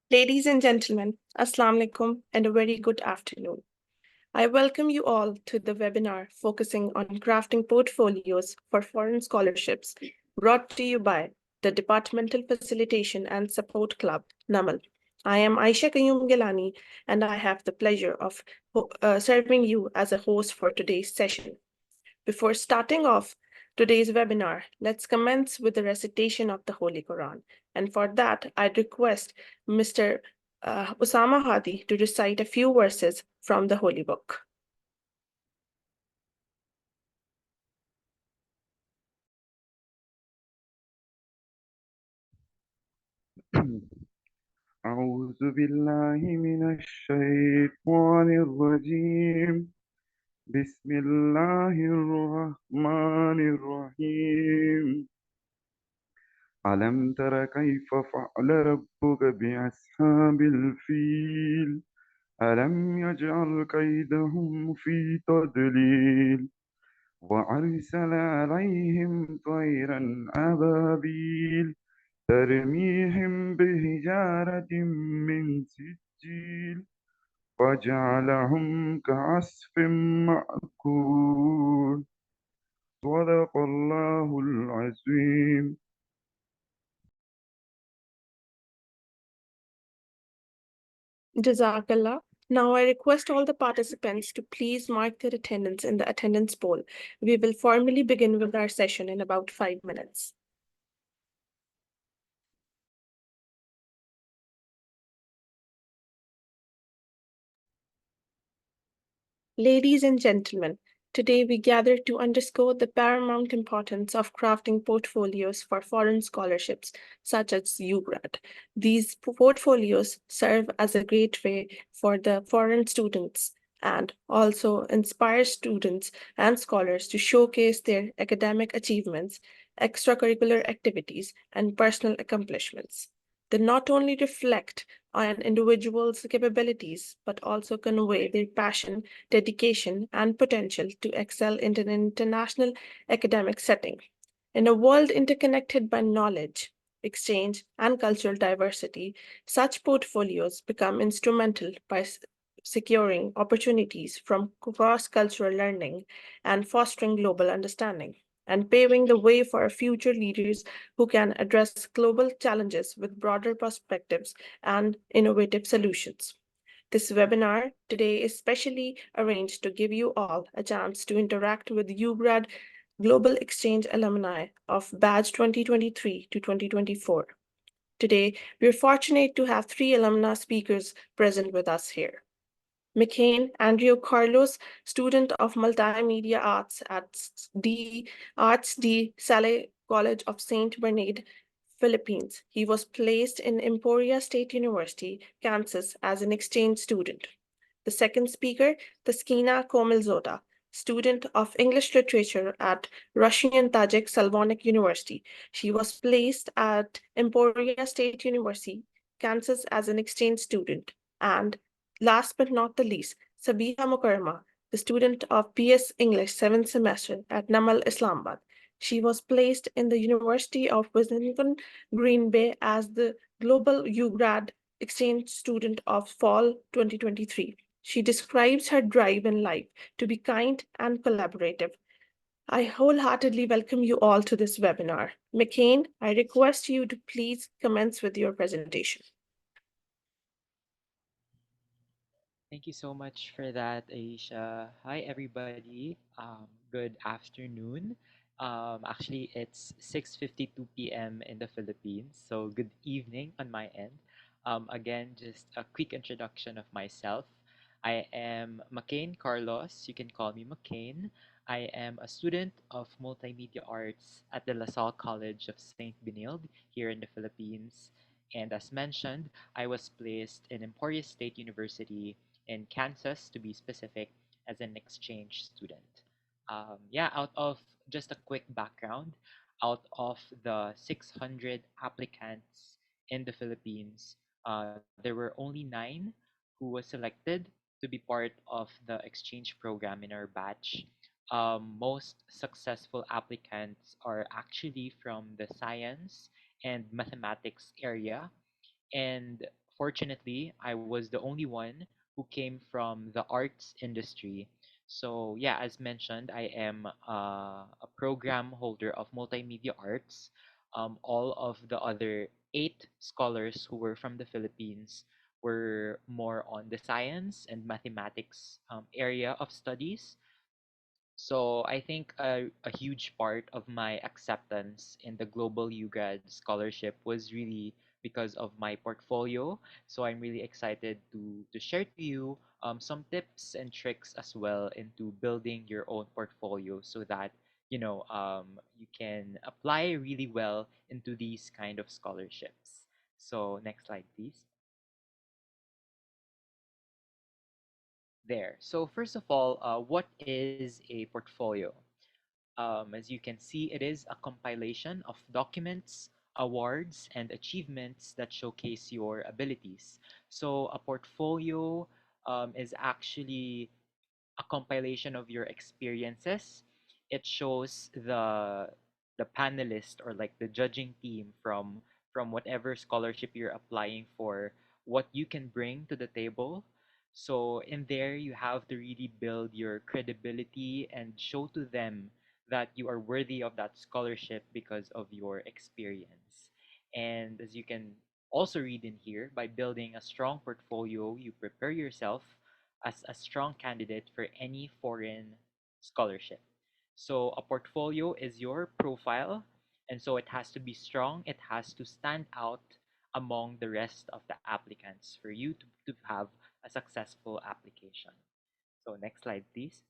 Ladies and gentlemen, Assalamu alaikum and a very good afternoon. I welcome you all to the webinar focusing on crafting portfolios for foreign scholarships brought to you by the Departmental Facilitation and Support Club, NAMAL. I am Aisha Qayyum Gilani and I have the pleasure of serving you as a host for today's session. Before starting off today's webinar, let's commence with the recitation of the Holy Quran. And for that, I'd request Mr. Usama Hadi to recite a few verses from the Holy Book. أعوذ بالله من الشيطان الرجيم بسم الله الرحمن الرحيم ألم تر كيف فعل ربك بأصحاب الفيل ألم يجعل كيدهم في تضليل وأرسل عليهم طيرا أبابيل ترميهم بحجارة من سجيل فجعلهم كعصف مأكول صدق الله العظيم. Jazakallah. Now I request all the participants to please mark their attendance in the attendance poll. We will formally begin with our session in about 5 minutes. Ladies and gentlemen, today we gather to underscore the paramount importance of crafting portfolios for foreign scholarships, such as UGRAD. These portfolios serve as a great way for the foreign students and also inspire students and scholars to showcase their academic achievements, extracurricular activities, and personal accomplishments. They not only reflect on individuals' capabilities, but also convey their passion, dedication, and potential to excel in an international academic setting. In a world interconnected by knowledge, exchange, and cultural diversity, such portfolios become instrumental by securing opportunities from cross-cultural learning and fostering global understanding, and paving the way for future leaders who can address global challenges with broader perspectives and innovative solutions. This webinar today is specially arranged to give you all a chance to interact with UGRAD Global Exchange alumni of Batch 2023 to 2024. Today, we're fortunate to have three alumni speakers present with us here. McCain Andrew Carlos, student of Multimedia Arts at Arts de Sale College of St. Bernard, Philippines. He was placed in Emporia State University, Kansas as an exchange student. The second speaker, Taskina Komilzota, student of English literature at Russian Tajik Slavonic University. She was placed at Emporia State University, Kansas as an exchange student. And last but not the least, Sabiha Mukarma, the student of BS English 7th semester at Namal, Islamabad. She was placed in the University of Wisconsin Green Bay as the Global UGrad Exchange Student of Fall 2023. She describes her drive in life to be kind and collaborative. I wholeheartedly welcome you all to this webinar. McCain, I request you to please commence with your presentation. Thank you so much for that, Aisha. Hi, everybody. Good afternoon. Actually, it's 6:52 p.m. in the Philippines, so good evening on my end. Again, just a quick introduction of myself. I am McCain Carlos. You can call me McCain. I am a student of multimedia arts at the LaSalle College of St. Benilde here in the Philippines. And as mentioned, I was placed in Emporia State University in Kansas, to be specific, as an exchange student. Yeah, out of just a quick background, out of the 600 applicants in the Philippines, there were only 9 who was selected to be part of the exchange program in our batch. Most successful applicants are actually from the science and mathematics area, and Fortunately, I was the only one who came from the arts industry. So yeah, as mentioned, I am a program holder of multimedia arts. All of the other eight scholars who were from the Philippines were more on the science and mathematics area of studies. So I think a huge part of my acceptance in the Global UGrad scholarship was really because of my portfolio. So I'm really excited to share to you some tips and tricks as well into building your own portfolio so that you can apply really well into these kind of scholarships. So next slide, please. There. So first of all, what is a portfolio? As you can see, it is a compilation of documents, awards, and achievements that showcase your abilities. So, a portfolio is actually a compilation of your experiences. It shows the panelist or like the judging team from whatever scholarship you're applying for, what you can bring to the table. So in there you have to really build your credibility and show to them that you are worthy of that scholarship because of your experience. And as you can also read in here, by building a strong portfolio, you prepare yourself as a strong candidate for any foreign scholarship. So a portfolio is your profile, and so it has to be strong. It has to stand out among the rest of the applicants for you to have a successful application. So next slide, please.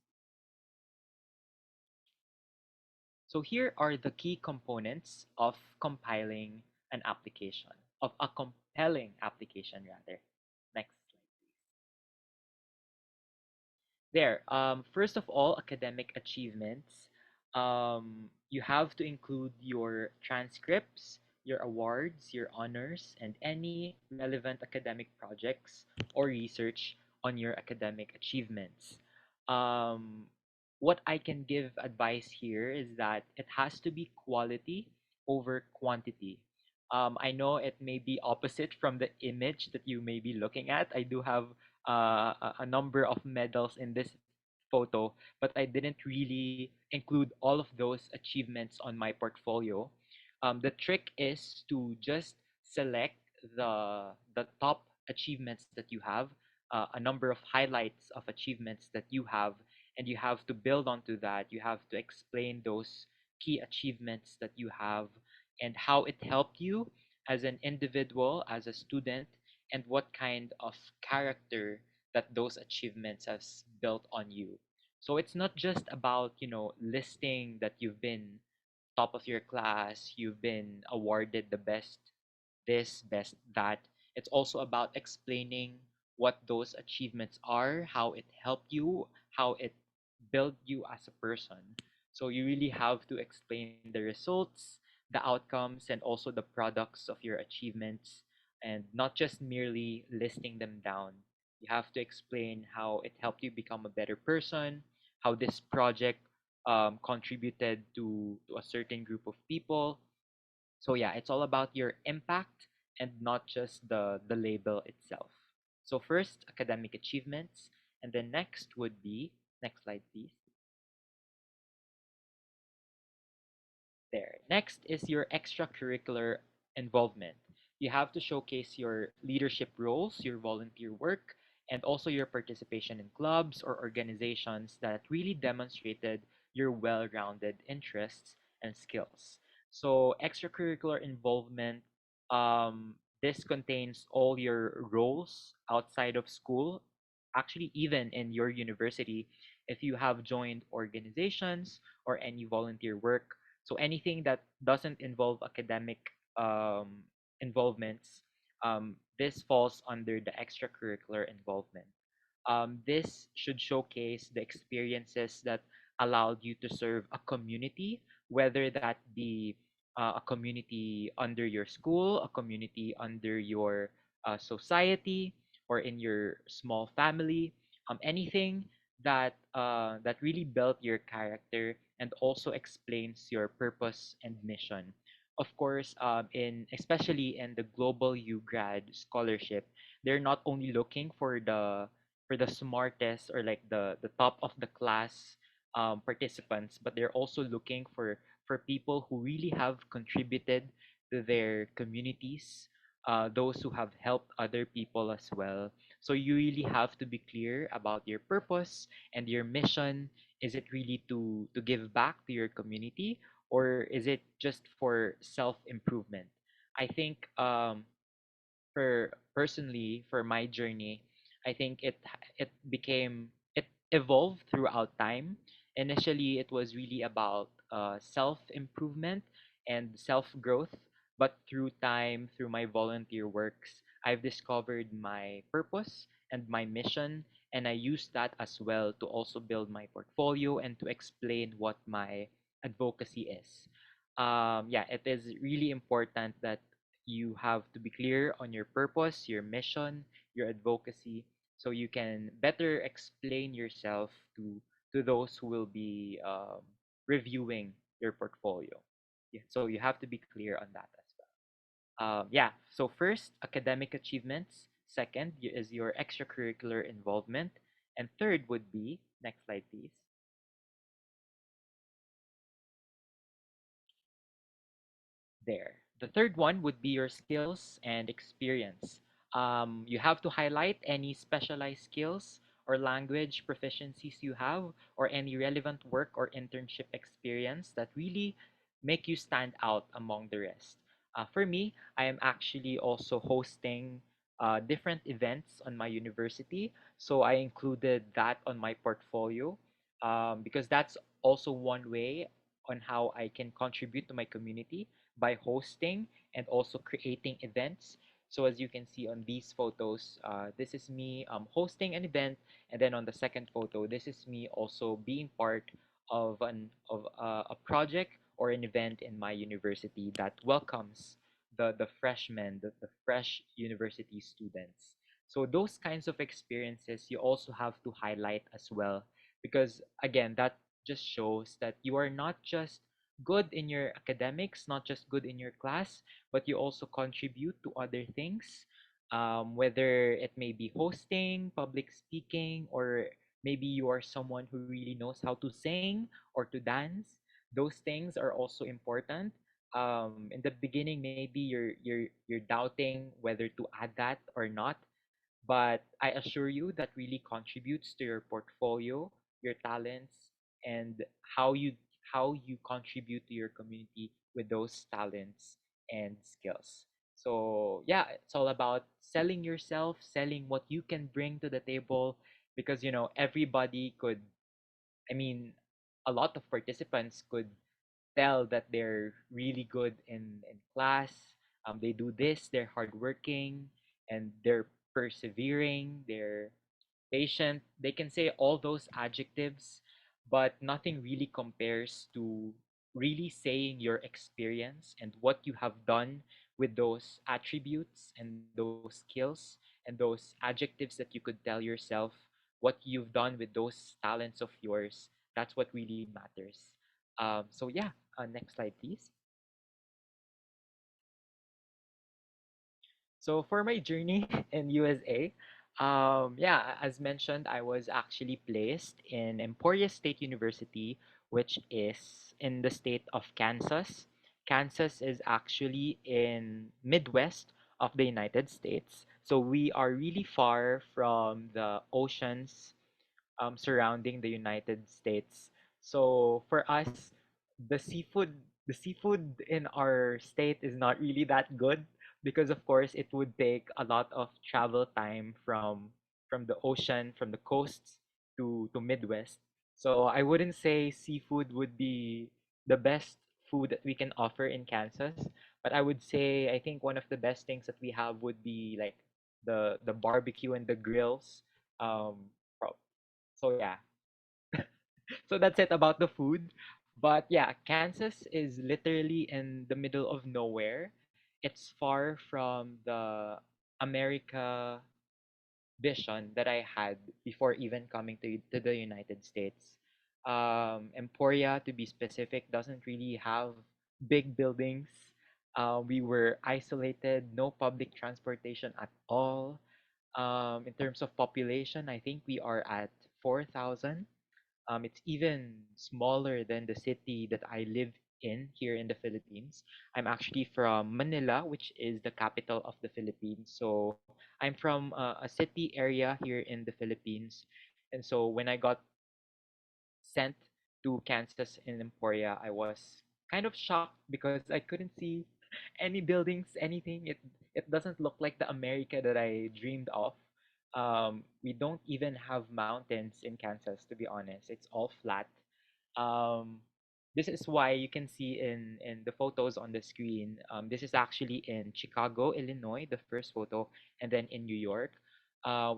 So here are the key components of compiling an application, of a compelling application rather. Next slide, please. There. First of all, academic achievements. You have to include your transcripts, your awards, your honors, and any relevant academic projects or research on your academic achievements. Um, what I can give advice here is that it has to be quality over quantity. I know it may be opposite from the image that you may be looking at. I do have a number of medals in this photo, but I didn't really include all of those achievements on my portfolio. The trick is to just select the top achievements that you have, a number of highlights of achievements that you have, and you have to build onto that. You have to explain those key achievements that you have and how it helped you as an individual, as a student, and what kind of character that those achievements has built on you. So it's not just about, listing that you've been top of your class, you've been awarded the best this, best that. It's also about explaining what those achievements are, how it helped you, how it built you as a person. So you really have to explain the results, the outcomes, and also the products of your achievements, and not just merely listing them down. You have to explain how it helped you become a better person, how this project contributed to a certain group of people. So yeah, it's all about your impact and not just the label itself. So first, academic achievements, and then next would be, next slide please. There. Next is your extracurricular involvement. You have to showcase your leadership roles, your volunteer work, and also your participation in clubs or organizations that really demonstrated your well rounded interests and skills. So, extracurricular involvement, this contains all your roles outside of school, actually, even in your university, if you have joined organizations or any volunteer work, so anything that doesn't involve academic involvements, this falls under the extracurricular involvement. This should showcase the experiences that allowed you to serve a community, whether that be a community under your school, a community under your society, or in your small family. Anything that really built your character and also explains your purpose and mission. of course, in especially in the global grad scholarship, they're not only looking for the smartest or like the top of the class participants, but they're also looking for people who really have contributed to their communities, those who have helped other people as well. So you really have to be clear about your purpose and your mission. Is it really to give back to your community, or is it just for self improvement? I think for personally for my journey, I think it evolved throughout time. Initially, it was really about self improvement and self growth, but through time, through my volunteer works, I've discovered my purpose and my mission, and I use that as well to also build my portfolio and to explain what my advocacy is. Yeah, it is really important that you have to be clear on your purpose, your mission, your advocacy, so you can better explain yourself to those who will be reviewing your portfolio. Yeah, so you have to be clear on that as well. Yeah. So first, academic achievements. Second is your extracurricular involvement, and third would be next slide, please. There. The third one would be your skills and experience. You have to highlight any specialized skills or language proficiencies you have, or any relevant work or internship experience that really make you stand out among the rest. For me, I am actually also hosting different events on my university, so I included that on my portfolio, because that's also one way on how I can contribute to my community by hosting and also creating events. So as you can see on these photos, this is me hosting an event, and then on the second photo, this is me also being part of a project or an event in my university that welcomes the freshmen, the fresh university students. So those kinds of experiences you also have to highlight as well, because again, that just shows that you are not just good in your academics, not just good in your class, but you also contribute to other things, whether it may be hosting, public speaking, or maybe you are someone who really knows how to sing or to dance. Those things are also important. In the beginning, maybe you're doubting whether to add that or not, but I assure you that really contributes to your portfolio, your talents, and how you how you contribute to your community with those talents and skills. So yeah, it's all about selling yourself, selling what you can bring to the table, because everybody could, I mean, a lot of participants could tell that they're really good in class. They do this, they're hardworking, and they're persevering, they're patient. They can say all those adjectives, but nothing really compares to really saying your experience and what you have done with those attributes and those skills and those adjectives that you could tell yourself, what you've done with those talents of yours. That's what really matters. So yeah, next slide, please. So for my journey in USA, yeah, as mentioned, I was actually placed in Emporia State University, which is in the state of Kansas. Kansas is actually in Midwest of the United States. So we are really far from the oceans surrounding the United States. So for us, the seafood the seafood in our state is not really that good, because of course it would take a lot of travel time from the ocean, from the coasts to Midwest. So I wouldn't say seafood would be the best food that we can offer in Kansas, but I would say I think one of the best things that we have would be like the barbecue and the grills. Pro- so yeah, so that's it about the food. But yeah, Kansas is literally in the middle of nowhere. It's far from the America vision that I had before even coming to the United States. Emporia, to be specific, doesn't really have big buildings. We were isolated, no public transportation at all. In terms of population, I think we are at 4,000. It's even smaller than the city that I live in here in the Philippines. I'm actually from Manila, which is the capital of the Philippines. So I'm from a city area here in the Philippines. And so when I got sent to Kansas in Emporia, I was kind of shocked because I couldn't see any buildings, anything. It doesn't look like the America that I dreamed of. We don't even have mountains in Kansas, to be honest. It's all flat. Um, this is why you can see in the photos on the screen. This is actually in Chicago, Illinois, the first photo, and then in New York.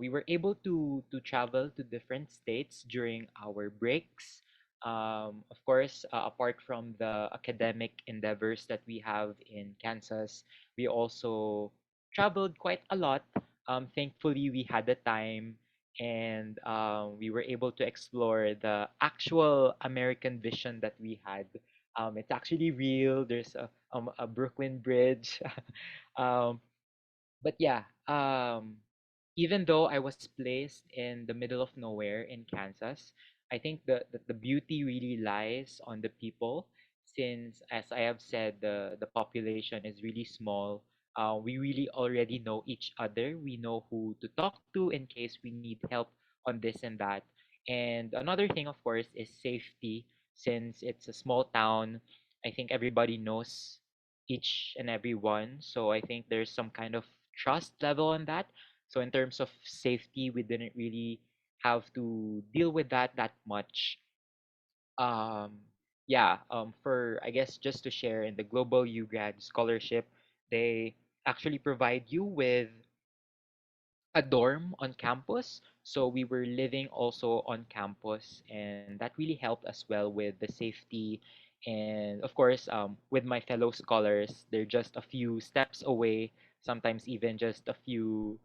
We were able to travel to different states during our breaks. Of course, apart from the academic endeavors that we have in Kansas, we also traveled quite a lot. Thankfully, we had the time and we were able to explore the actual American vision that we had. It's actually real. There's a Brooklyn Bridge. um, but yeah, even though I was placed in the middle of nowhere in Kansas, I think the beauty really lies on the people. Since, as I have said, the population is really small. We really already know each other. We know who to talk to in case we need help on this and that. And another thing, of course, is safety. Since it's a small town, I think everybody knows each and every one. So I think there's some kind of trust level on that. So in terms of safety, we didn't really have to deal with that much. Um, yeah, for I guess just to share in the Global UGrad scholarship, they actually provide you with a dorm on campus. So we were living also on campus, and that really helped as well with the safety. And of course, with my fellow scholars, they're just a few steps away, sometimes even just a few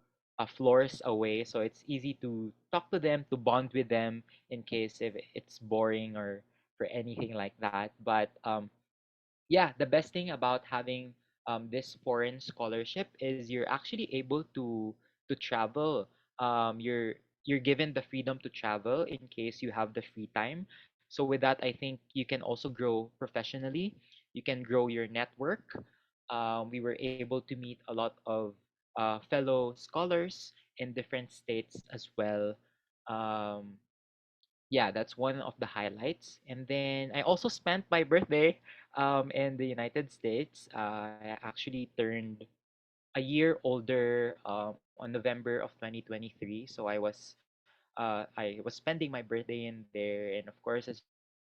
floors away. So it's easy to talk to them, to bond with them in case if it's boring or for anything like that. But yeah, the best thing about having this foreign scholarship is you're actually able to travel. You're given the freedom to travel in case you have the free time. So with that, I think you can also grow professionally. You can grow your network. We were able to meet a lot of fellow scholars in different states as well. Um, yeah, that's one of the highlights. And then I also spent my birthday in the United States. I actually turned a year older on November of 2023. So I was spending my birthday in there, and of course, as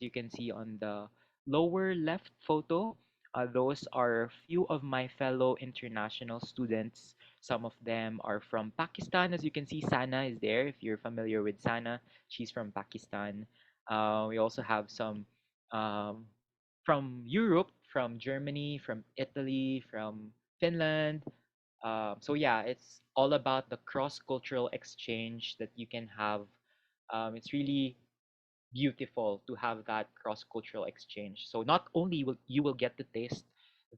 you can see on the lower left photo, those are few of my fellow international students. Some of them are from Pakistan. As you can see, Sana is there. If you're familiar with Sana, she's from Pakistan. We also have some um, from Europe, from Germany, from Italy, from Finland. So yeah, it's all about the cross-cultural exchange that you can have. It's really beautiful to have that cross-cultural exchange. So not only will you will get to taste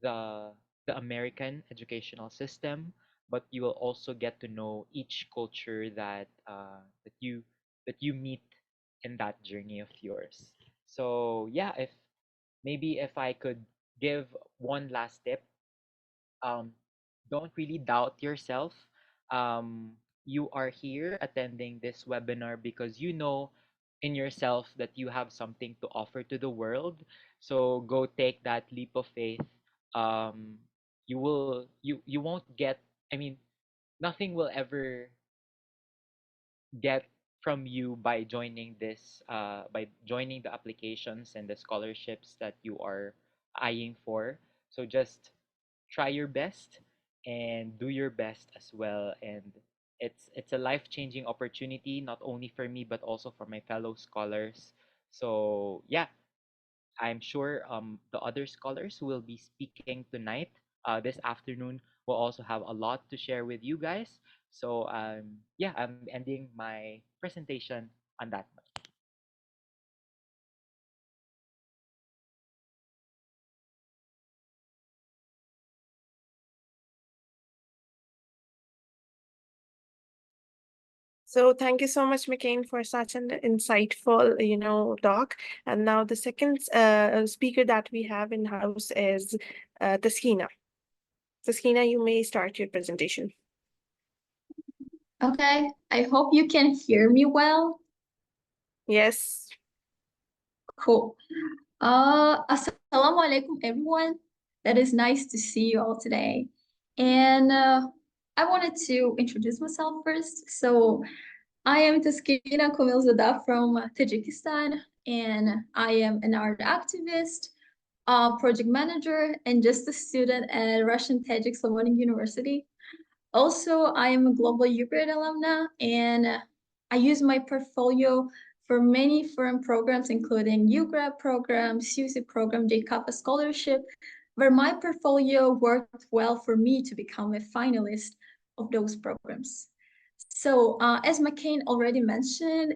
the the American educational system, but you will also get to know each culture that you meet in that journey of yours. So yeah, if maybe if I could give one last tip, um, don't really doubt yourself. Um, you are here attending this webinar because you know in yourself that you have something to offer to the world. So go take that leap of faith. Um, you won't get. I mean, nothing will ever get from you by joining this by joining the applications and the scholarships that you are eyeing for. So just try your best and do your best as well, and it's a life-changing opportunity not only for me but also for my fellow scholars. So yeah, I'm sure the other scholars who will be speaking tonight, this afternoon, will also have a lot to share with you guys. So yeah, I'm ending my presentation on that. So thank you so much, McCain, for such an insightful, talk. And now the second speaker that we have in house is Taskina. Taskina, you may start your presentation. Okay, I hope you can hear me well. Yes. Cool. Assalamu alaikum, everyone. That is nice to see you all today. And I wanted to introduce myself first. So I am Taskina Komilzada from Tajikistan, and I am an art activist, project manager, and just a student at Russian Tajik Slavonic University. Also, I am a global UGRAD alumna, and I use my portfolio for many foreign programs, including UGRAD program, SUSI program, JCAPA scholarship, where my portfolio worked well for me to become a finalist of those programs. So, as McCain already mentioned,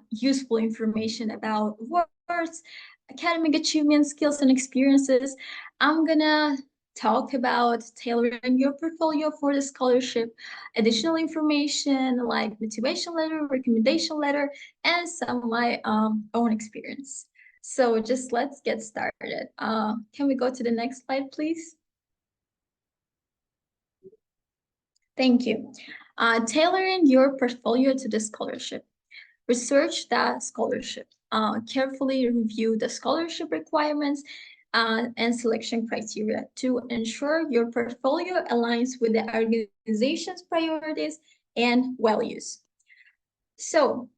useful information about awards, academic achievements, skills, and experiences, I'm gonna talk about tailoring your portfolio for the scholarship, additional information like motivation letter, recommendation letter, and some of my own experience. So just let's get started. Can we go to the next slide, please? Thank you. Tailoring your portfolio to the scholarship. Research the scholarship. Carefully review the scholarship requirements and selection criteria to ensure your portfolio aligns with the organization's priorities and values. So,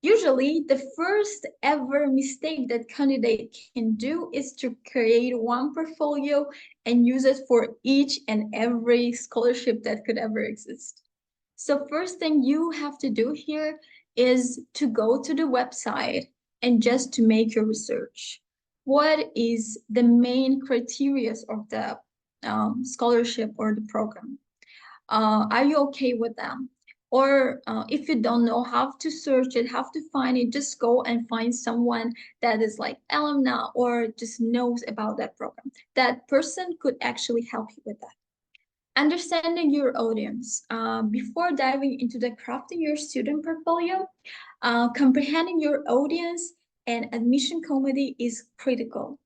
usually, the first ever mistake that candidate can do is to create one portfolio and use it for each and every scholarship that could ever exist. So first thing you have to do here is to go to the website and just to make your research. What is the main criteria of the scholarship or the program? Are you okay with them? Or if you don't know how to search it, how to find it, just go and find someone that is like alumni or just knows about that program. That person could actually help you with that. Understanding your audience. Before diving into the crafting your student portfolio, comprehending your audience and admission committee is critical.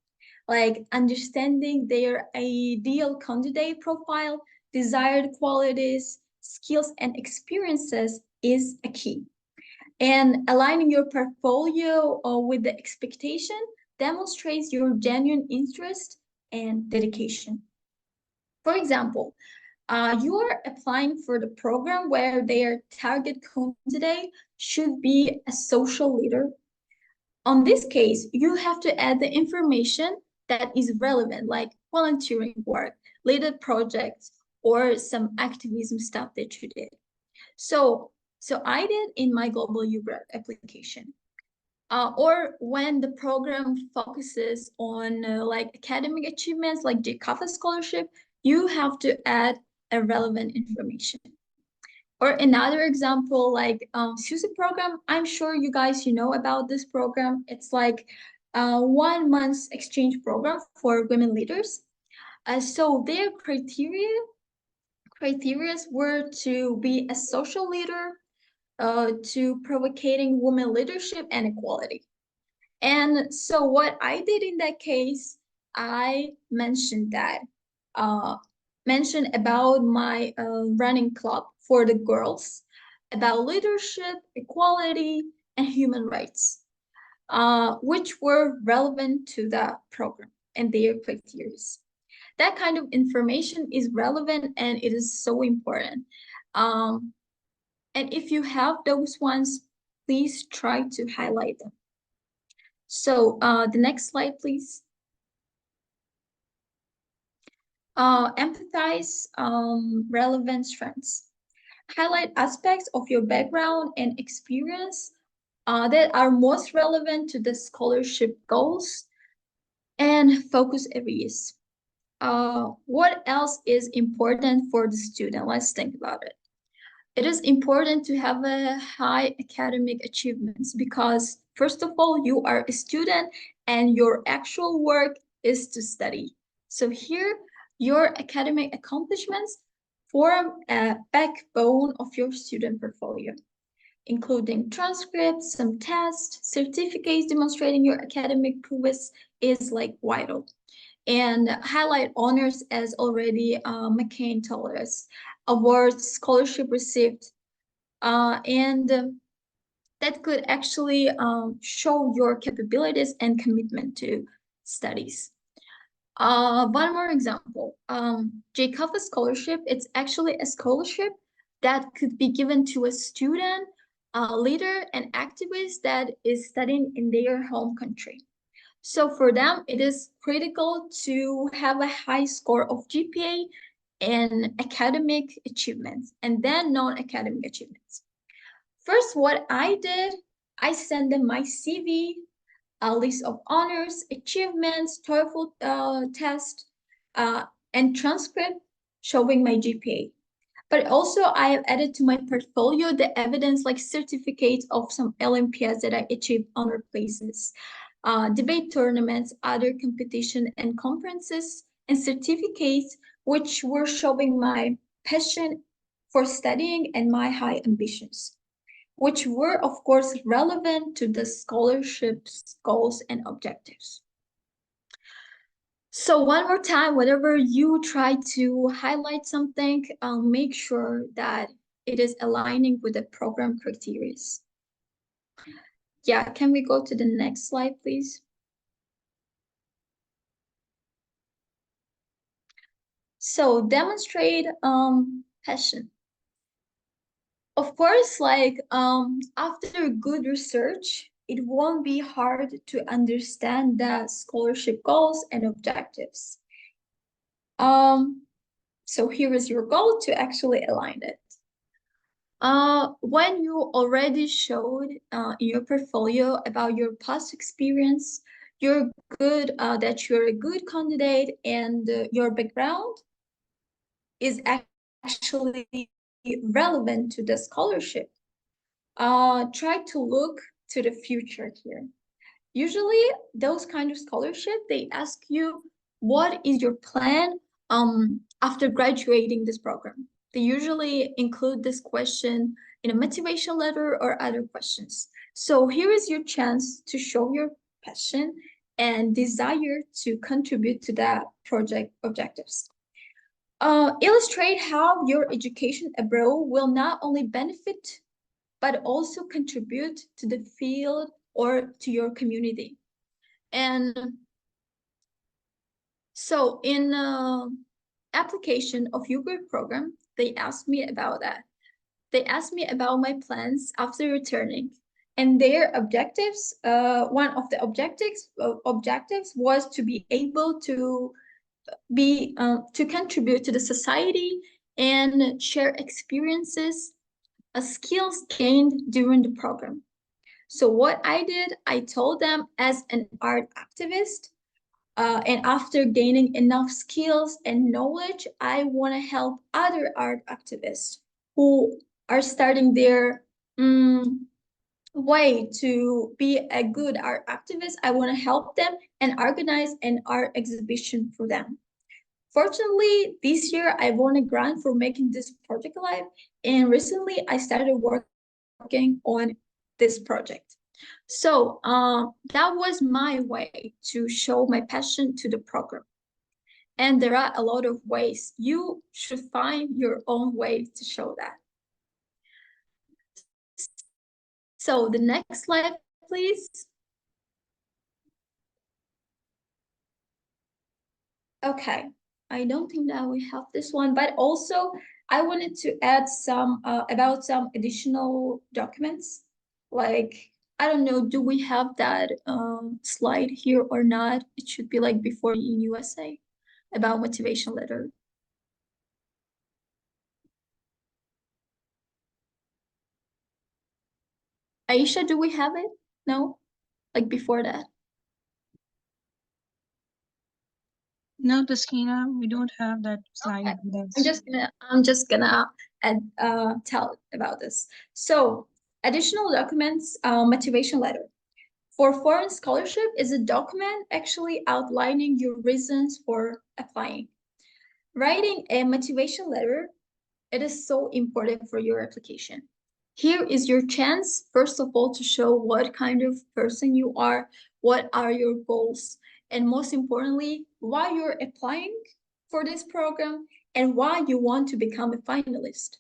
Like understanding their ideal candidate profile, desired qualities, skills, and experiences is a key. And aligning your portfolio with the expectation demonstrates your genuine interest and dedication. For example, you are applying for the program where their target candidate should be a social leader. On this case, you have to add the information that is relevant, like volunteering work, leader projects, or some activism stuff that you did. So I did in my global UGRAD application. Or when the program focuses on like academic achievements like JCAFA scholarship, you have to add a relevant information. Or another example like SUSI program, I'm sure you guys you know about this program. It's like 1 month exchange program for women leaders. So their criteria were to be a social leader, to provocating women leadership and equality. And so what I did in that case, I mentioned that, uh, mentioned about my running club for the girls, about leadership, equality, and human rights, which were relevant to the program and their criteria. That kind of information is relevant and it is so important. Um, and if you have those ones, please try to highlight them. So the next slide, please. Empathize relevant strengths. Highlight aspects of your background and experience that are most relevant to the scholarship goals and focus areas. What else is important for the student? Let's think about it. It is important to have a high academic achievements because first of all, you are a student and your actual work is to study. So here, your academic accomplishments form a backbone of your student portfolio, including transcripts, some tests, certificates demonstrating your academic prowess is like vital. And highlight honors, as already McCain told us, awards, scholarship received, and that could actually show your capabilities and commitment to studies. One more example, JCOFA scholarship, it's actually a scholarship that could be given to a student, leader, and activist that is studying in their home country. So for them, it is critical to have a high score of GPA and academic achievements, and then non-academic achievements. First, what I did, I sent them my CV, a list of honors, achievements, TOEFL test, and transcript showing my GPA. But also I have added to my portfolio the evidence like certificates of some Olympiads that I achieved honor places, debate tournaments, other competition and conferences, and certificates which were showing my passion for studying and my high ambitions, which were, of course, relevant to the scholarship's goals and objectives. So one more time, whenever you try to highlight something, make sure that it is aligning with the program criteria. Yeah, can we go to the next slide, please? So demonstrate passion. Of course, like after good research, it won't be hard to understand the scholarship goals and objectives. So here is your goal to actually align it. When you already showed in your portfolio about your past experience, you're good, that you're a good candidate, and your background is actually relevant to the scholarship. Try to look to the future here. Usually, those kind of scholarship, they ask you, what is your plan after graduating this program? They usually include this question in a motivation letter or other questions. So here is your chance to show your passion and desire to contribute to that project objectives. Illustrate how your education abroad will not only benefit, but also contribute to the field or to your community. And so in application of UGRAD program, they asked me about that. They asked me about my plans after returning, and their objectives, one of the objectives was to be able to contribute to the society and share experiences, skills gained during the program. So what I did, I told them as an art activist, and after gaining enough skills and knowledge, I want to help other art activists who are starting their way to be a good art activist. I want to help them and organize an art exhibition for them. Fortunately, this year I won a grant for making this project alive, and recently I started working on this project. So that was my way to show my passion to the program. And there are a lot of ways. You should find your own way to show that. So the next slide, please. Okay, I don't think that we have this one, but also I wanted to add some about some additional documents. Like, I don't know, do we have that slide here or not? It should be like before in USA about motivation letter. Aisha, do we have it? No? Like before that? No, Taskina, we don't have that slide Okay. with us. I'm just gonna add, tell about this. So additional documents, motivation letter. For foreign scholarship is a document actually outlining your reasons for applying. Writing a motivation letter It is so important for your application. Here is your chance, first of all, to show what kind of person you are, what are your goals, and most importantly, why you're applying for this program and why you want to become a finalist.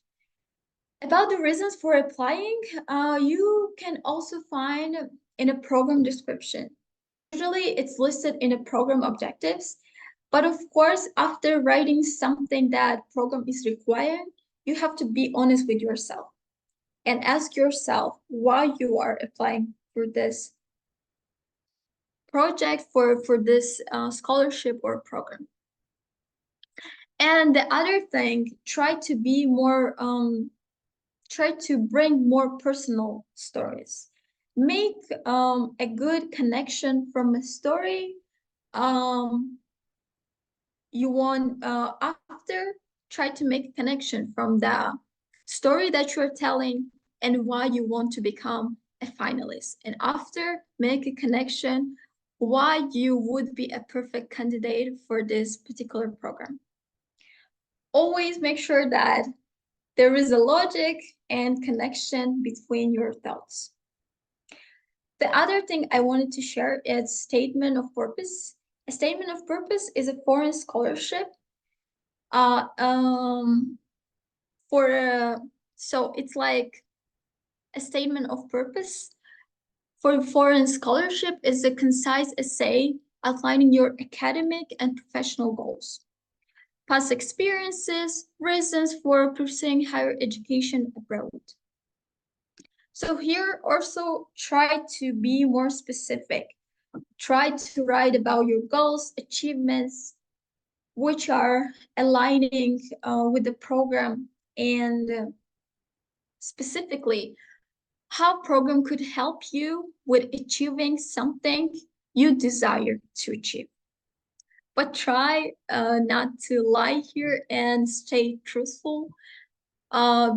About the reasons for applying, you can also find in a program description. Usually it's listed in a program objectives, but of course, after writing something that program is required, you have to be honest with yourself and ask yourself why you are applying for this project, for this scholarship or program. And the other thing, try to bring more personal stories. Make a good connection from a story you want after. Try to make a connection from the story that you're telling and why you want to become a finalist. And after, make a connection why you would be a perfect candidate for this particular program. Always make sure that there is a logic and connection between your thoughts. The other thing I wanted to share is statement of purpose. A statement of purpose is a foreign scholarship. Uh, um, so it's like a statement of purpose for foreign scholarship is a concise essay outlining your academic and professional goals, past experiences, reasons for pursuing higher education abroad. So here also try to be more specific. Try to write about your goals, achievements, which are aligning with the program, and specifically how program could help you with achieving something you desire to achieve. But try not to lie here and stay truthful.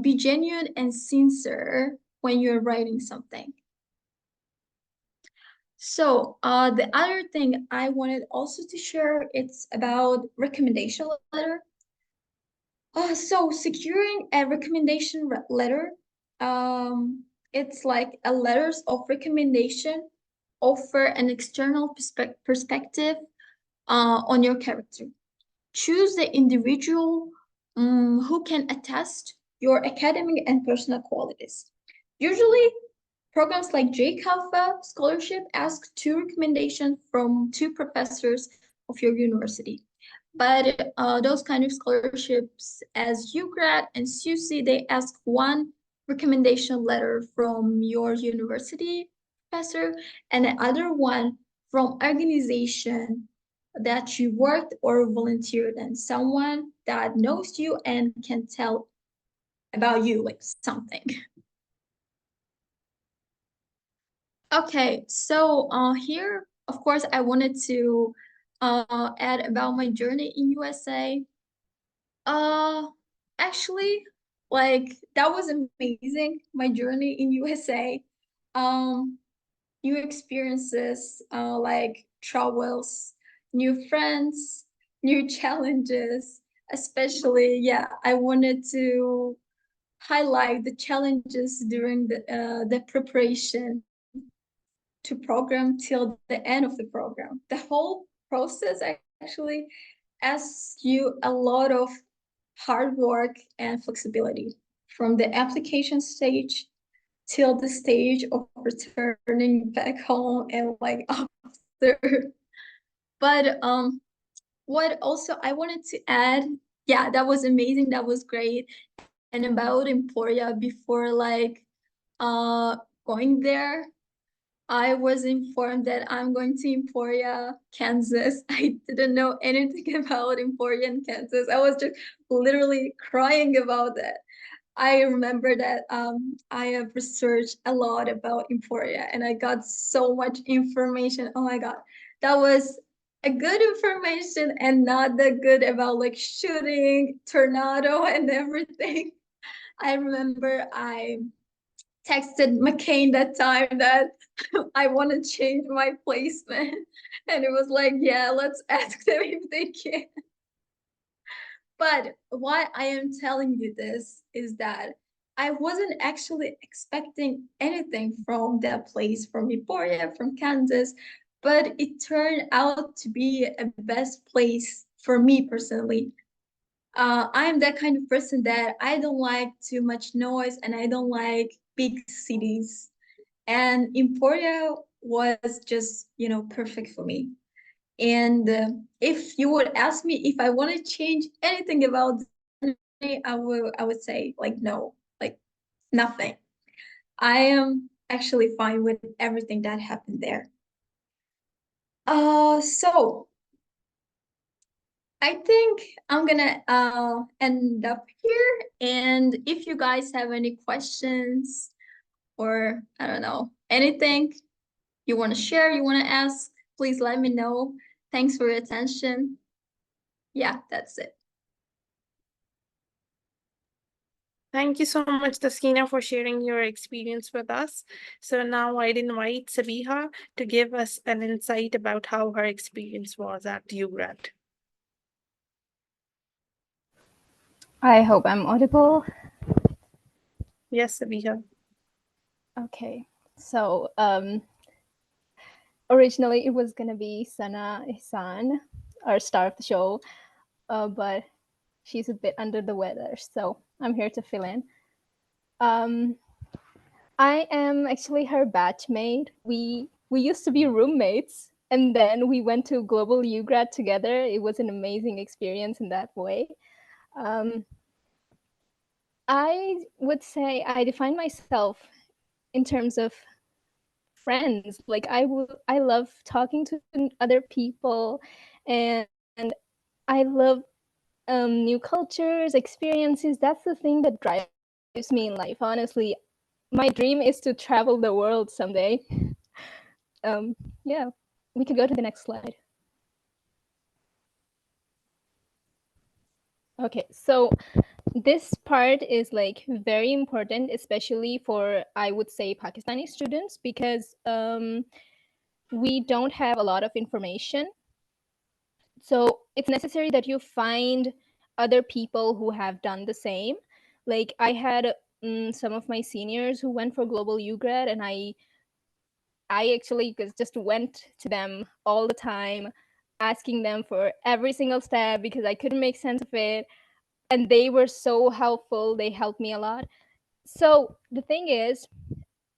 Be genuine and sincere when you're writing something. So the other thing I wanted also to share, it's about recommendation letter. So securing a recommendation letter, it's like a letters of recommendation offer an external perspective on your character. Choose the individual who can attest your academic and personal qualities. Usually, programs like JCalfa scholarship ask two recommendations from two professors of your university. But those kind of scholarships as UGrad and SUSI, they ask one recommendation letter from your university professor and the other one from organization that you worked or volunteered in, someone that knows you and can tell about you, like something. Okay, so here, of course, I wanted to add about my journey in USA. Uh, Actually, like that was amazing, my journey in USA. Um, New experiences, like travels, new friends, new challenges. Especially, yeah, I wanted to highlight the challenges during the preparation to program till the end of the program. The whole process actually asks you a lot of hard work and flexibility from the application stage till the stage of returning back home and like after. But what also I wanted to add, yeah, that was amazing, that was great. And about Emporia, before like uh going there, I was informed that I'm going to Emporia, Kansas. I didn't know anything about Emporia in Kansas. I was just literally crying about that. I remember that I have researched a lot about Emporia and I got so much information. Oh my God, that was a good information and not that good about like shooting, tornado, and everything. I remember I texted McCain that time that I want to change my placement. And it was like, yeah, let's ask them if they can. But why I am telling you this is that I wasn't actually expecting anything from that place, from Emporia, from Kansas, but it turned out to be a best place for me personally. I'm that kind of person that I don't like too much noise and I don't like big cities. And Emporia was just, perfect for me. And if you would ask me if I want to change anything about this journey, I would say like no, like nothing. I am actually fine with everything that happened there. So I think I'm gonna end up here. And if you guys have any questions or I don't know anything you want to share, you want to ask, please let me know. Thanks for your attention. Yeah, that's it. Thank you so much, Taskina, for sharing your experience with us. So now I'd invite Sabiha to give us an insight about how her experience was at UGRAD. I hope I'm audible. Yes, Sabiha. Okay, so originally it was gonna be Sana Ihsan, our star of the show, but she's a bit under the weather, so I'm here to fill in. I am actually her batchmate. We used to be roommates, and then we went to Global UGrad together. It was an amazing experience in that way. I would say I define myself in terms of friends. Like I love talking to other people, and I love new cultures, experiences. That's the thing that drives me in life. Honestly, my dream is to travel the world someday. Yeah, we could go to the next slide. Okay, so this part is like very important, especially for, I would say, Pakistani students, because we don't have a lot of information. So it's necessary that you find other people who have done the same. Like I had some of my seniors who went for Global UGrad, and I actually just went to them all the time, asking them for every single step because I couldn't make sense of it. And they were so helpful. They helped me a lot. So the thing is,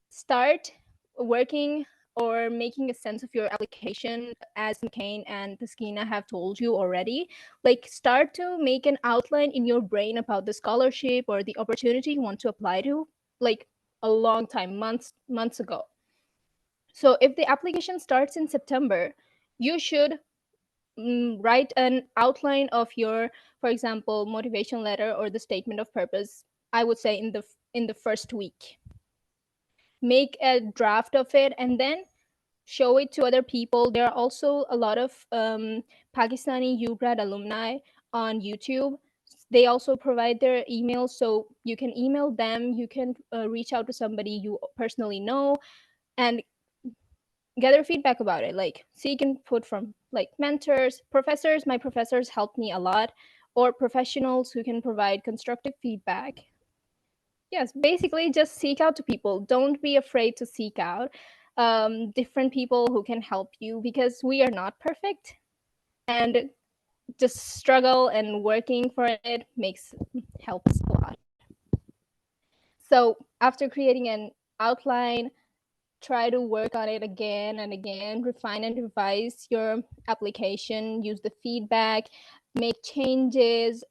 start working or making a sense of your application, as McCain and Taskina have told you already. Like start to make an outline in your brain about the scholarship or the opportunity you want to apply to, like a long time, months ago. So if the application starts in September, you should write an outline of your, for example, motivation letter or the statement of purpose. I would say in the first week, make a draft of it and then show it to other people. There are also a lot of Pakistani UGrad alumni on YouTube. They also provide their emails, so you can email them. You can reach out to somebody you personally know and gather feedback about it, like seek input from like mentors, professors. My professors helped me a lot, or professionals who can provide constructive feedback. Yes, basically just seek out to people. Don't be afraid to seek out different people who can help you, because we are not perfect, and just struggle and working for it helps a lot. So after creating an outline, try to work on it again and again, refine and revise your application, use the feedback, make changes.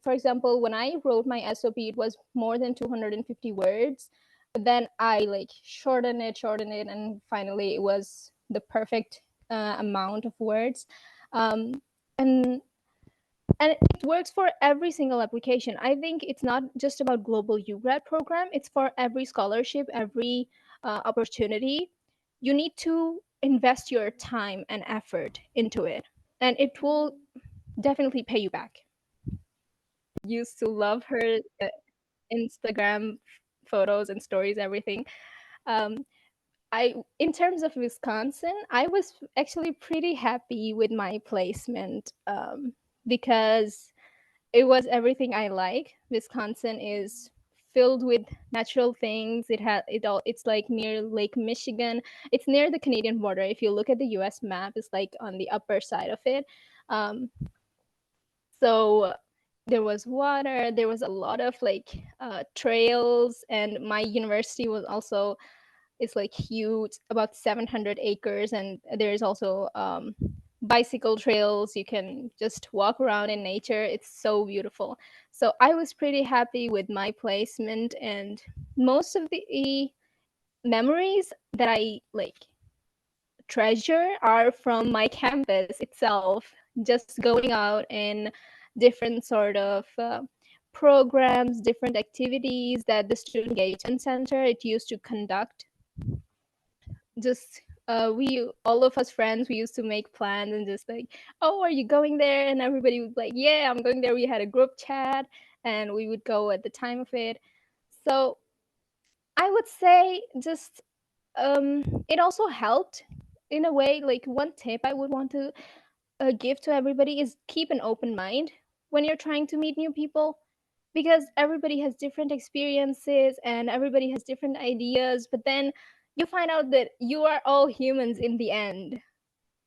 For example, when I wrote my SOP, it was more than 250 words. But then I like shorten it, and finally it was the perfect amount of words. And it works for every single application. I think it's not just about Global UGrad program, it's for every scholarship, every opportunity. You need to invest your time and effort into it, and it will definitely pay you back. Used to love her Instagram photos and stories, everything. Um, in terms of Wisconsin, I was actually pretty happy with my placement because it was everything I like. Wisconsin is filled with natural things. It's like near Lake Michigan. It's near the Canadian border. If you look at the US map, it's like on the upper side of it. Um, so there was water, there was a lot of like trails, and my university was also, it's like huge, about 700 acres, and there's also bicycle trails. You can just walk around in nature. It's so beautiful. So I was pretty happy with my placement, and most of the memories that I like treasure are from my campus itself, just going out in different sort of programs, different activities that the student engagement center it used to conduct. Just we all of us friends, we used to make plans and just like, oh, are you going there? And everybody would be like, yeah, I'm going there. We had a group chat and we would go at the time of it. So I would say just it also helped in a way. Like, one tip I would want to give to everybody is keep an open mind when you're trying to meet new people, because everybody has different experiences and everybody has different ideas, but then you find out that you are all humans in the end.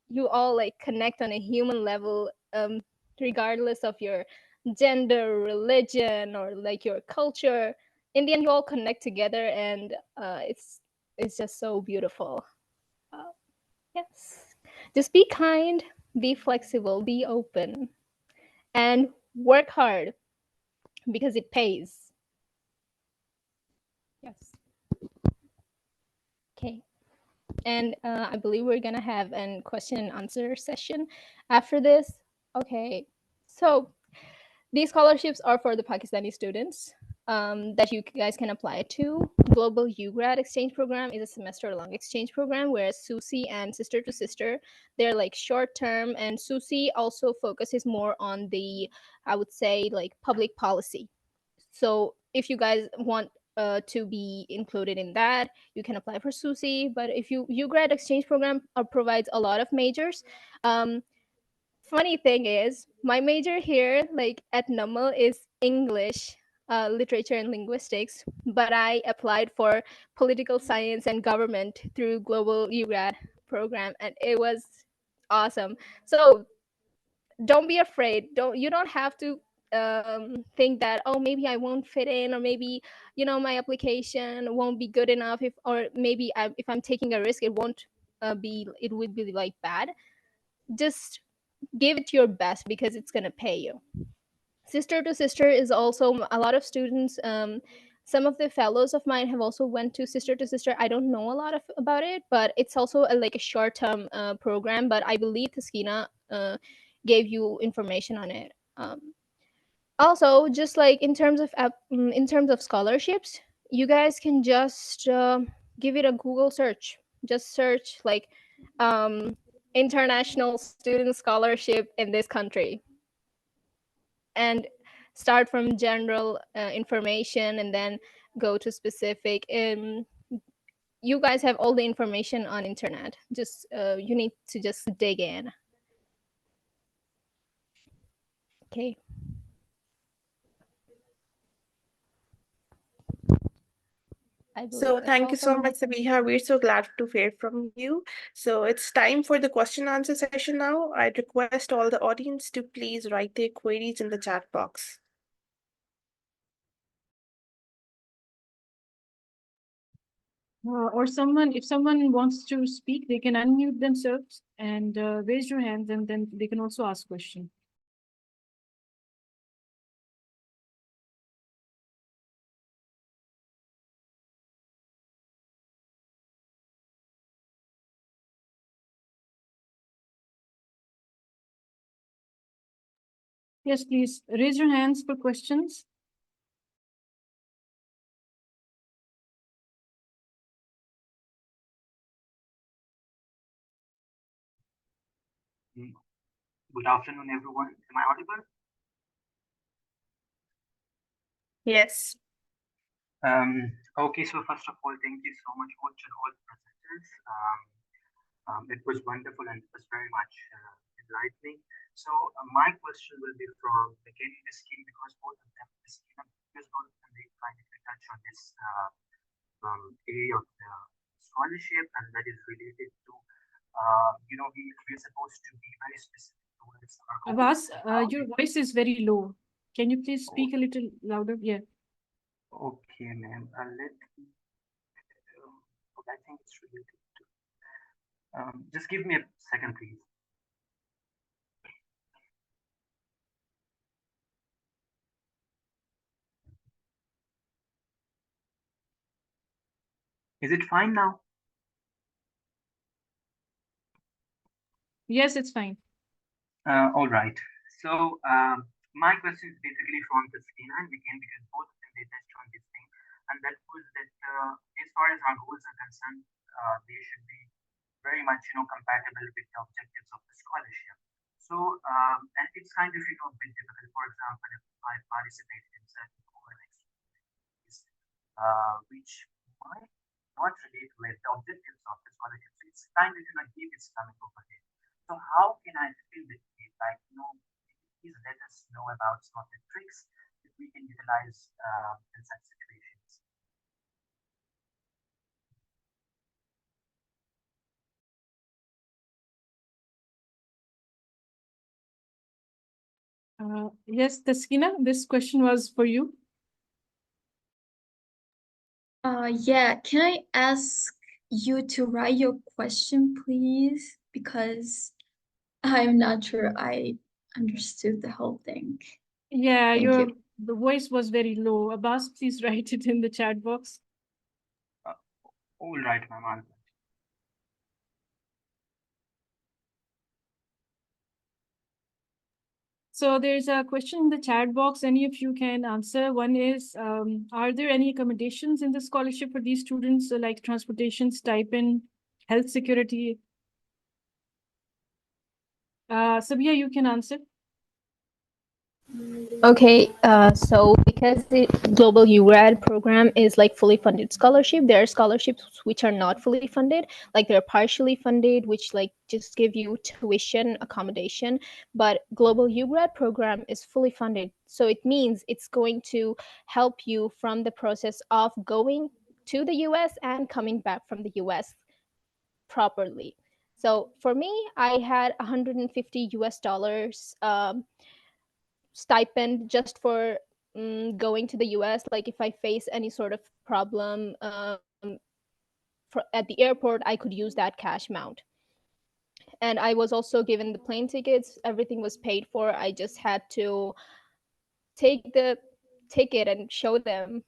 You all like connect on a human level, regardless of your gender, religion, or like your culture. In the end, you all connect together, and it's just so beautiful. uh, yes, just be kind, be flexible, be open, and work hard because it pays. Yes. Okay. And I believe we're gonna have a question and answer session after this. Okay. So these scholarships are for the Pakistani students that you guys can apply to. Global UGrad exchange program is a semester-long exchange program, whereas SUSI and Sister to Sister, they're like short-term, and SUSI also focuses more on the, I would say, like public policy. So if you guys want to be included in that, you can apply for SUSI. But if UGrad exchange program provides a lot of majors. Funny thing is, my major here, like at Nummal, is English, literature and linguistics, but I applied for political science and government through Global UGrad program, and it was awesome. So don't be afraid. You don't have to think that, oh, maybe I won't fit in, or maybe my application won't be good enough, if or maybe if I'm taking a risk, it won't it would be like bad. Just give it your best because it's going to pay you. Sister to Sister is also a lot of students. Some of the fellows of mine have also went to Sister to Sister. I don't know a lot about it, but it's also like a short-term program. But I believe Taskina gave you information on it. Also, just like in terms of scholarships, you guys can just give it a Google search. Just search like international student scholarship in this country, and start from general information and then go to specific. You guys have all the information on internet. Just you need to just dig in. Okay. I believe So that's thank all you from so me. much, Sabiha. We're so glad to hear from you. So it's time for the question answer session now. I'd request all the audience to please write their queries in the chat box. Or someone, if someone wants to speak, they can unmute themselves and raise your hands, and then they can also ask question. Yes, please raise your hands for questions. Good afternoon, everyone. Am I audible? Yes. Okay, so first of all, thank you so much, coach, and all the presenters. It was wonderful and it was very much enlightening. So my question will be from the candidate scheme, because both of them, the scheme, because both of them they kind of touch on this area of the scholarship, and that is related to we're supposed to be very specific towards our goals. Abbas, your voice is very low. Can you please speak a little louder? Yeah. Okay, ma'am. I think it's related to. Just give me a second, please. Is it fine now? Yes, it's fine. All right. So my question is basically from Christina and again, because both of them they touched on this thing, and that was that as far as our goals are concerned, they should be very much compatible with the objectives of the scholarship. So and it's kind of a bit difficult. For example, if I participated in certain activities which might not relate with the objectives of the scholarship, so it's kind of deep is coming over here. So how can I fill this gap? Like please let us know about some of the tricks that we can utilize in such situations. Yes, Taskina, this question was for you. Yeah, can I ask you to write your question, please? Because I'm not sure I understood the whole thing. Yeah, Thank your you. the voice was very low. Abbas, please write it in the chat box. All right, ma'am. So there's a question in the chat box. Any of you can answer. One is, are there any accommodations in the scholarship for these students, like transportation, stipend, health security? Sabia, you can answer. Okay, so because the global URAD program is like fully funded scholarship, there are scholarships which are not fully funded, like they're partially funded, which like just give you tuition, accommodation. But global URAD program is fully funded, so it means it's going to help you from the process of going to the US and coming back from the US properly. So for me, I had 150 US dollars stipend just for going to the US. Like if I face any sort of problem at the airport, I could use that cash amount. And I was also given the plane tickets. Everything was paid for. I just had to take the ticket and show them.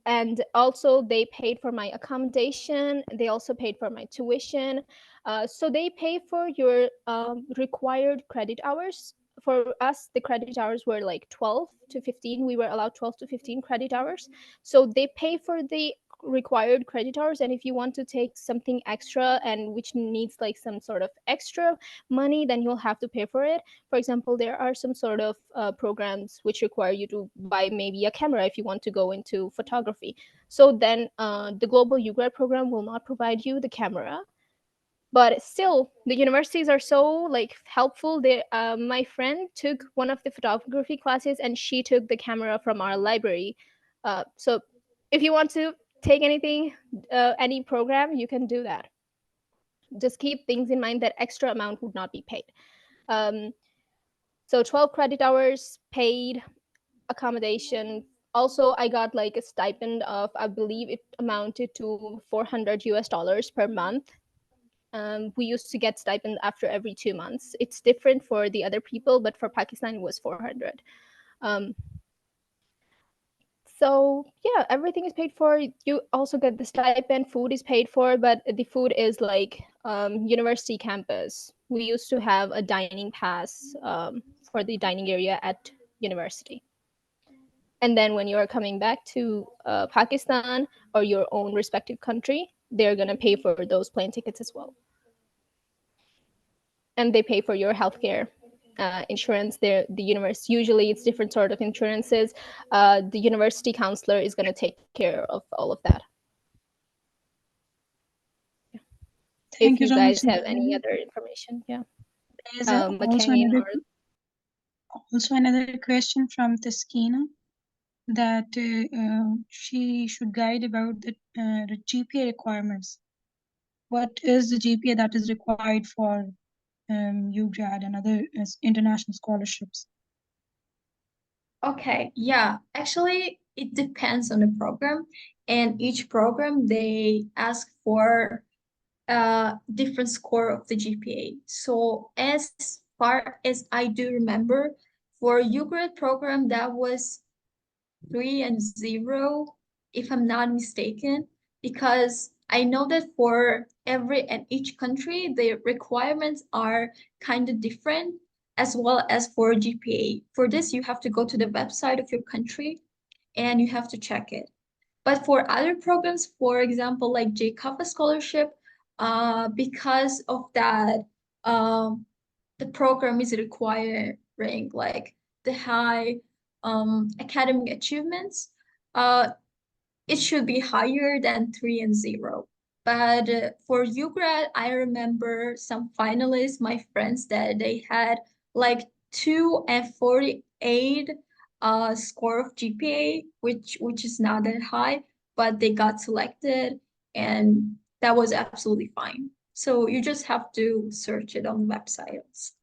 And also they paid for my accommodation. They also paid for my tuition. So they pay for your required credit hours. For us, the credit hours were like 12 to 15. We were allowed 12 to 15 credit hours. So they pay for the required credit hours, and if you want to take something extra and which needs like some sort of extra money, then you'll have to pay for it. For example, there are some sort of programs which require you to buy maybe a camera if you want to go into photography. So then the global UGrad program will not provide you the camera, but still the universities are so like helpful. They my friend took one of the photography classes and she took the camera from our library. So if you want to take anything, any program, you can do that. Just keep things in mind that extra amount would not be paid. So 12 credit hours paid, accommodation. Also, I got like a stipend of, I believe it amounted to 400 US dollars per month. We used to get stipend after every 2 months. It's different for the other people, but for Pakistan, it was 400. So yeah, everything is paid for. You also get the stipend, food is paid for, but the food is like university campus. We used to have a dining pass for the dining area at university. And then when you're coming back to Pakistan or your own respective country, they're going to pay for those plane tickets as well. And they pay for your healthcare insurance. The university, usually it's different sort of insurances. The university counselor is going to take care of all of that. Thank If you so guys much, have any Nurhan. other information, yeah. There's McCain or also another question from Taskina that she should guide about the GPA requirements. What is the GPA that is required for UGrad and other international scholarships? Okay, yeah. Actually, it depends on the program, and each program they ask for a different score of the GPA. So as far as I do remember, for UGrad program that was 3 and 0, if I'm not mistaken, because I know that for every and each country, the requirements are kind of different, as well as for GPA. For this, you have to go to the website of your country and you have to check it. But for other programs, for example, like JCAFA scholarship, because of that, um, the program is requiring like the high academic achievements, uh, it should be higher than 3 and 0. But for UGrad, I remember some finalists, my friends, that they had like 2 and 48 score of GPA, which is not that high, but they got selected, and that was absolutely fine. So you just have to search it on websites.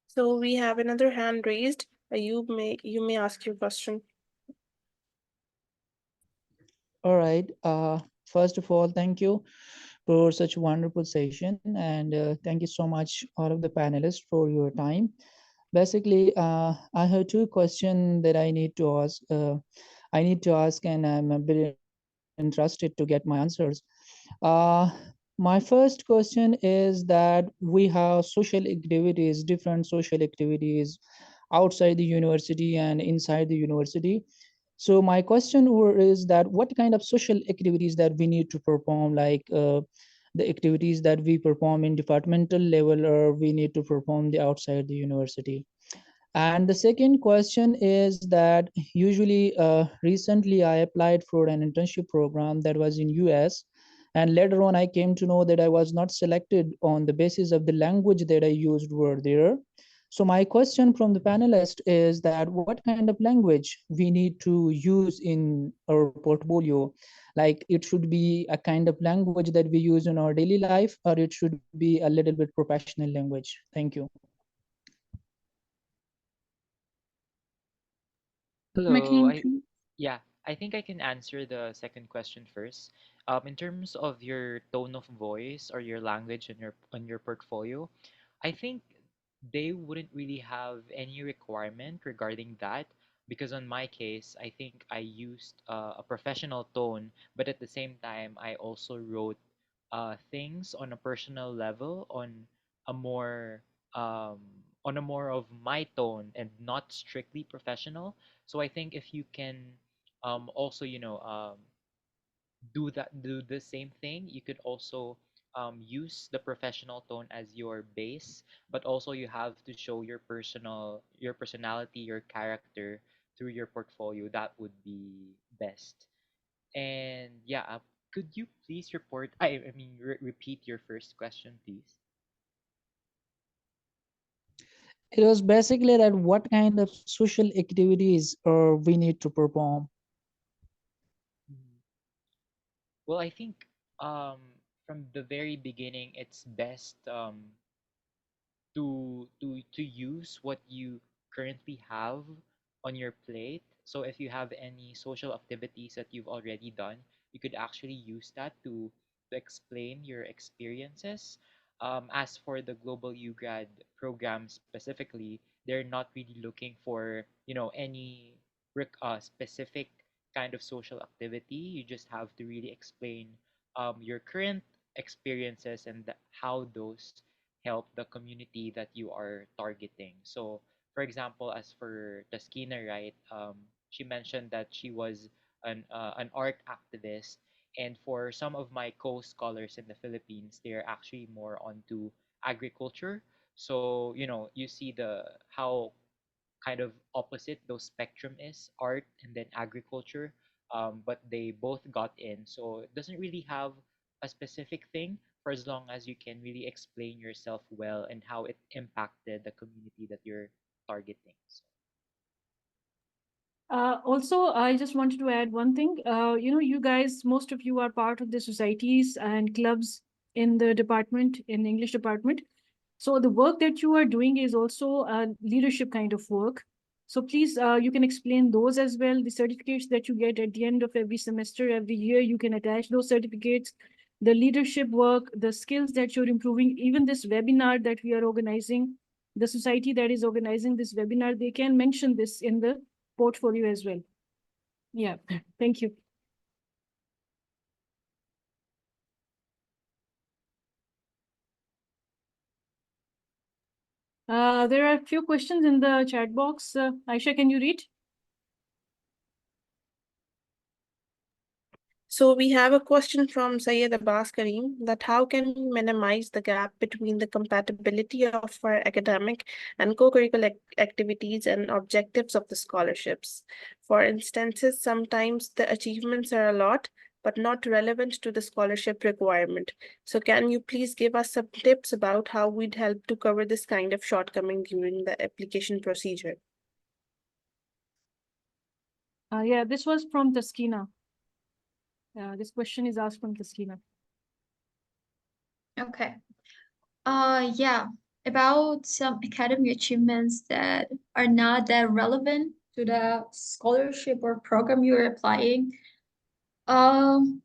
So we have another hand raised. You may ask your question. All right. First of all, thank you for such a wonderful session, and thank you so much, all of the panelists, for your time. Basically, I have two questions that I need to ask. And I'm a bit interested to get my answers. Uh, my first question is that we have social activities, different social activities outside the university and inside the university. So my question is that what kind of social activities that we need to perform, like the activities that we perform in departmental level, or we need to perform the outside the university? And the second question is that usually recently I applied for an internship program that was in US, and later on I came to know that I was not selected on the basis of the language that I used were there. So my question from the panelist is that what kind of language we need to use in our portfolio? Like it should be a kind of language that we use in our daily life, or it should be a little bit professional language? Thank you. Hello. McCain, Yeah, I think I can answer the second question first. In terms of your tone of voice or your language on your portfolio, I think they wouldn't really have any requirement regarding that, because on my case, I think I used a professional tone, but at the same time, I also wrote things on a personal level, a more um, on a more of my tone and not strictly professional. So I think if you can also do the same thing, you could also use the professional tone as your base, but also you have to show your personality, your character through your portfolio. That would be best. And yeah, could you please repeat your first question, please? It was basically that what kind of social activities we need to perform. Mhm. Well, I think from the very beginning, it's best to use what you currently have on your plate. So if you have any social activities that you've already done, you could actually use that to explain your experiences. As for the Global UGrad program specifically, they're not really looking for any specific kind of social activity. You just have to really explain your current experiences and how those help the community that you are targeting. So, for example, as for Taskina, right, she mentioned that she was an art activist, and for some of my co-scholars in the Philippines, they're actually more onto agriculture. So, you see the how kind of opposite those spectrum is, art and then agriculture, but they both got in, so it doesn't really have a specific thing. for as long as you can really explain yourself well and how it impacted the community that you're targeting. So, Also, I just wanted to add one thing. You guys, most of you are part of the societies and clubs in the department, in English department. So the work that you are doing is also a leadership kind of work. So please, you can explain those as well. The certificates that you get at the end of every semester, every year, you can attach those certificates. The leadership work, the skills that you're improving, even this webinar that we are organizing, the society that is organizing this webinar, they can mention this in the portfolio as well. Yeah, thank you. There are a few questions in the chat box. Aisha, can you read? So we have a question from Syed Abbas Kareem that how can we minimize the gap between the compatibility of our academic and co-curricular activities and objectives of the scholarships? For instances, sometimes the achievements are a lot, but not relevant to the scholarship requirement. So can you please give us some tips about how we'd help to cover this kind of shortcoming during the application procedure? Yeah, this was from Taskina. This question is asked from Taskina. Okay. Yeah, about some academic achievements that are not that relevant to the scholarship or program you're applying. Um,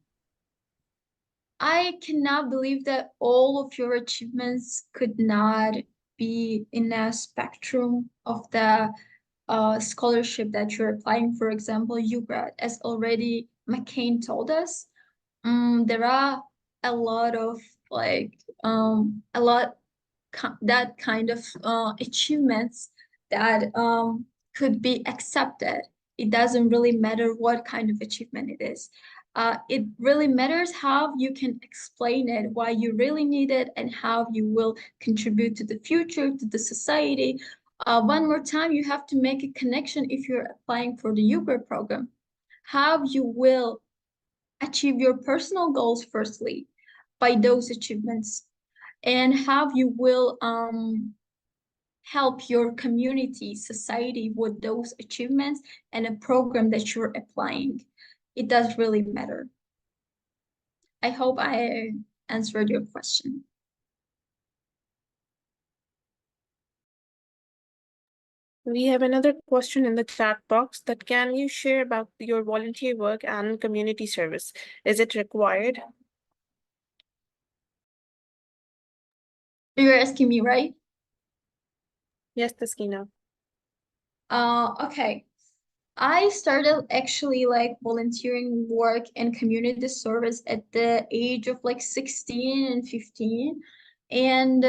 I cannot believe that all of your achievements could not be in a spectrum of the scholarship that you're applying. For example, UGrad, as already McCain told us, there are a lot of a lot that kind of achievements that could be accepted. It doesn't really matter what kind of achievement it is. It really matters how you can explain it, why you really need it, and how you will contribute to the future, to the society. One more time, you have to make a connection if you're applying for the UGR program. How you will achieve your personal goals firstly by those achievements, and how you will help your community, society with those achievements and a program that you're applying. It does really matter. I hope I answered your question. We have another question in the chat box that can you share about your volunteer work and community service? Is it required? You're asking me, right? Yes, Taskina. Okay. I started actually like volunteering work and community service at the age of like 16 and 15. And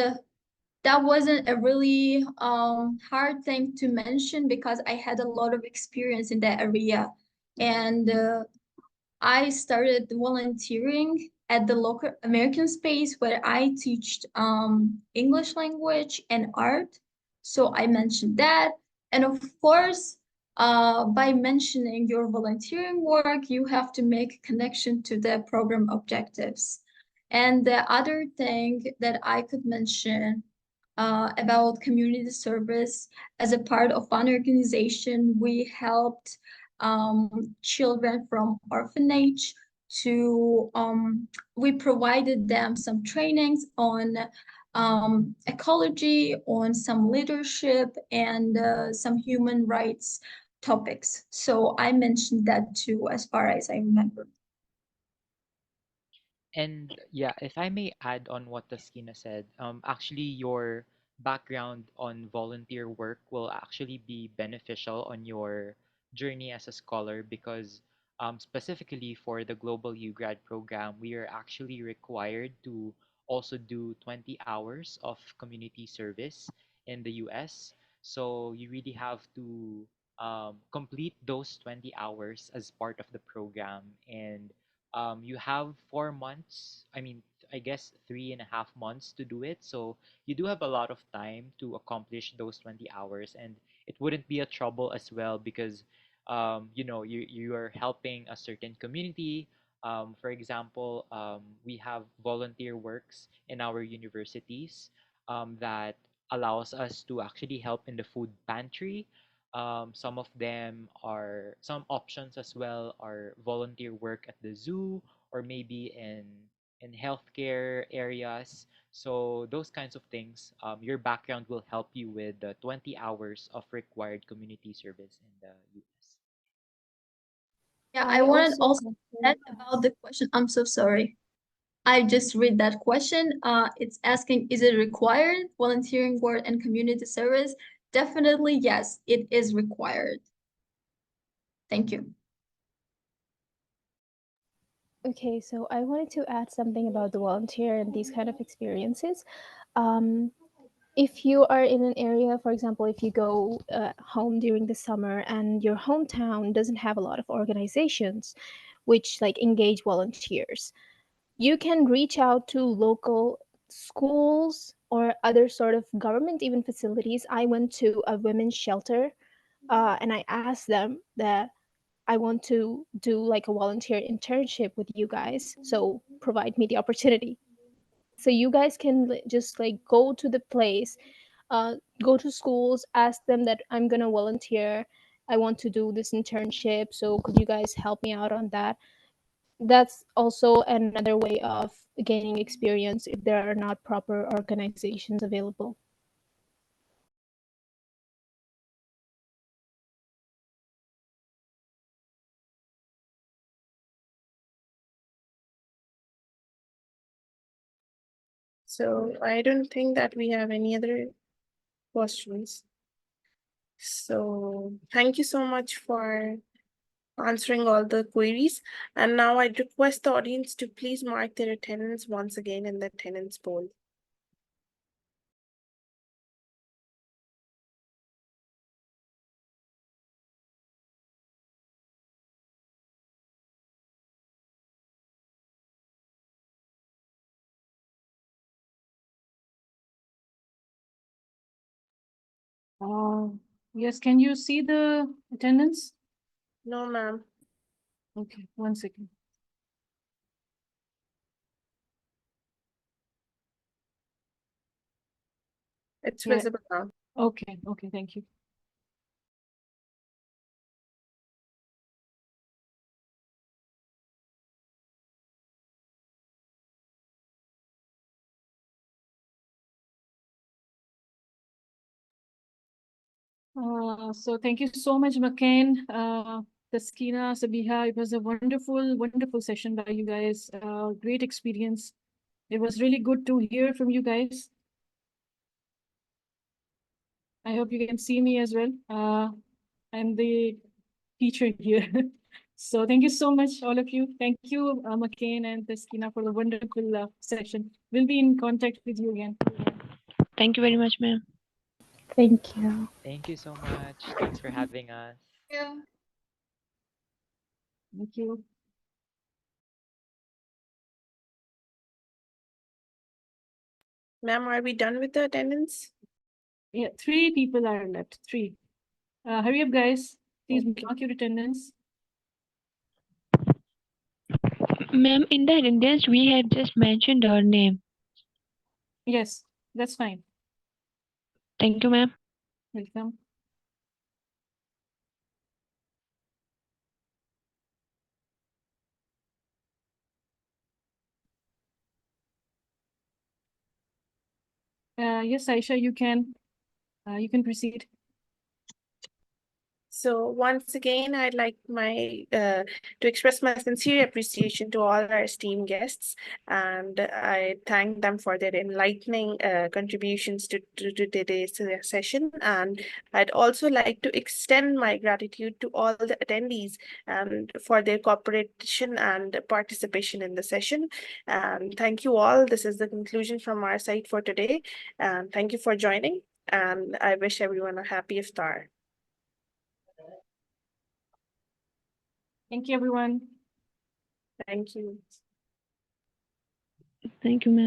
that wasn't a really hard thing to mention because I had a lot of experience in that area. And I started volunteering at the local American space where I teach English language and art. So I mentioned that. And of course, by mentioning your volunteering work, you have to make a connection to the program objectives. And the other thing that I could mention about community service, as a part of one organization, we helped children from orphanage to we provided them some trainings on ecology, on some leadership, and some human rights topics. So I mentioned that too, as far as I remember. and yeah, if I may add on what Taskina said, actually your background on volunteer work will actually be beneficial on your journey as a scholar because specifically for the Global U Grad program, we are actually required to also do 20 hours of community service in the US. So you really have to complete those 20 hours as part of the program, and you have 4 months, I mean, I guess 3.5 months to do it. So you do have a lot of time to accomplish those 20 hours, and it wouldn't be a trouble as well because you are helping a certain community. For example, we have volunteer works in our universities that allows us to actually help in the food pantry. Some of them are some options as well are volunteer work at the zoo or maybe in healthcare areas. So those kinds of things, your background will help you with the 20 hours of required community service in the US. Yeah, I wanted also to add about the question. I'm so sorry. I just read that question. It's asking, is it required, volunteering work and community service? Definitely, yes, it is required. Thank you. Okay, so I wanted to add something about the volunteer and these kind of experiences. Um, if you are in an area, for example, if you go home during the summer and your hometown doesn't have a lot of organizations which like engage volunteers, you can reach out to local schools or other sort of government even facilities. I went to a women's shelter and I asked them that I want to do like a volunteer internship with you guys, so provide me the opportunity. So you guys can just like go to the place, go to schools, ask them that I'm gonna volunteer, I want to do this internship, so could you guys help me out on that? That's also another way of gaining experience if there are not proper organizations available. So I don't think that we have any other questions. So thank you so much for answering all the queries. And now I'd request the audience to please mark their attendance once again in the attendance poll. Yes, can you see the attendance? No, ma'am. Okay, 1 second. It's Yeah. visible now. Okay, thank you. So thank you so much, McCain, Taskina, Sabiha. It was a wonderful, wonderful session by you guys. Great experience. It was really good to hear from you guys. I hope you can see me as well. I'm the teacher here. So thank you so much, all of you. Thank you, McCain and Taskina, for the wonderful session. We'll be in contact with you again. Thank you very much, ma'am. Thank you. Thank you so much. Thanks for having us. Yeah. Thank you. Ma'am, are we done with the attendance? Yeah, 3 people are left. 3. Hurry up, guys. Please Okay. mark your attendance. Ma'am, in the attendance, we have just mentioned her name. Yes, that's fine. Thank you, ma'am. Welcome. Yes, Aisha, you can proceed. So once again, I'd like to express my sincere appreciation to all our esteemed guests, and I thank them for their enlightening contributions to today's session. And I'd also like to extend my gratitude to all the attendees and for their cooperation and participation in the session. And thank you all. This is the conclusion from our side for today. And thank you for joining. And I wish everyone a happy iftar. Thank you, everyone. Thank you. Thank you, ma'am.